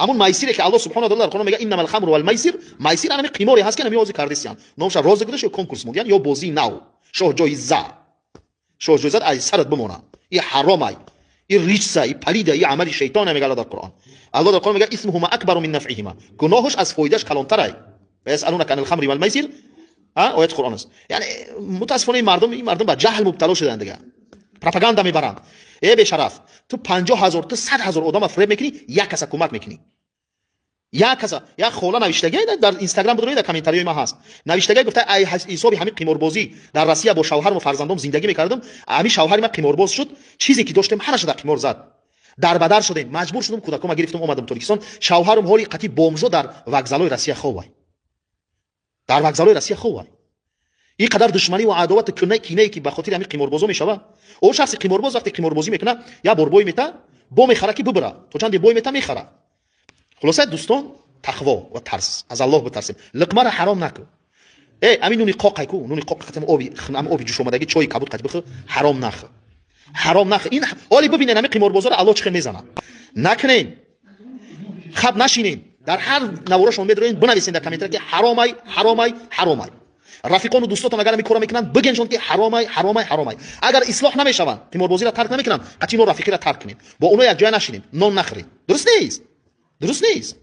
همون میسیری که الله سبحانه و تعالی در قرآن میگه انما الخمر والمیسر، میسر همین قماری هست که نمیوازی کردیسیان نامش روز گذاشت کنکورس موندیان یا بازی نو شاه جایزه از سرت بمونه. این حرامه، این ریچسه، این پلیده، این عمل شیطانه. میگه الله در قرآن، الله در قرآن میگه اسمهما اکبر من نفعهما، گناهش از فایدهش کلانتره. یسالونک عن الخمر والمیسر، آیت قرآن است. یعنی متاسفانه این مردم با جهل مبتلا شدن دیگه، پروپاگاندا میبرن. ای به شرف، تو 50,000 تا 100,000 آدم فریب میکنی، یک کس کمک میکنی. یک خولا نوشتگی در اینستاگرام بود، در کامنتاری ما هست، نوشتگی گفته ای حسابی همین قماربازی در روسیه با شوهرم و فرزندم زندگی میکردم، همین شوهر من قمارباز شد، چیزی که داشتم همش در قمار زد، در بدر شدیم، مجبور شدم کودکام گرفتم اومدم ترکستان. شوهرم حالی قطعی بمبزو در وокزالای روسیه خوبه، در وокزالای روسیه خوبه. این قدر دشمنی و عداوت کینه‌ای که به خاطر همین قماربازا میشوه. او شخص قمارباز وقتی قماربازی میکنه یا بربوی میته، بو میخره که ببره، تو چند بوی میته میخره. خلاصه دوستان، تقوا و ترس از الله بترسیم، لقمه را حرام نکن. همین نونی قاقای کو، نونی قاق قطعه آبی جوش اومدگی چای کبود قطعه بخور، حرام نخور، حرام نخور. این حالی ببینین همین قماربازا را الله چخ میزنه. نکنین، خب نشینین، در هر نواره شما میدونین بنویسین در کامنت که حرامای حرامای حرامای. رفیقان و دوستاتون اگر میکورا میکنن بگنشون که حرامای حرامای حرامای. اگر اصلاح نمیشون، قماربازی را ترک نمیکنن، قطعی نو رفیقی را ترک کنین، با اونها یک جای نشینین، نون نخورین. درست نیست.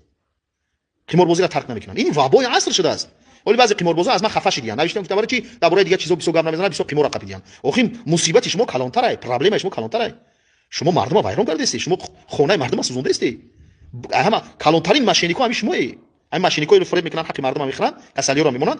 قماربازی را ترک نمیکنن. این وبای عصر شده است. ولی بعضی قماربازا از من خفه شدن، نوشتن که برای چی درباره دیگه چیزا بسو گپ نمیزنن، بسو قمار رقم دیدن. آخه مصیبت شما کلانتره، پرابلم شما کلانتره. شما مردم وایران کردید، شما خونه مردم سوزونده استید. همه کلانترین ماشینیکو همین شما. این ماشینیکو رو فریب میکنن، حق مردم میخرن، کسالی رو میمونن.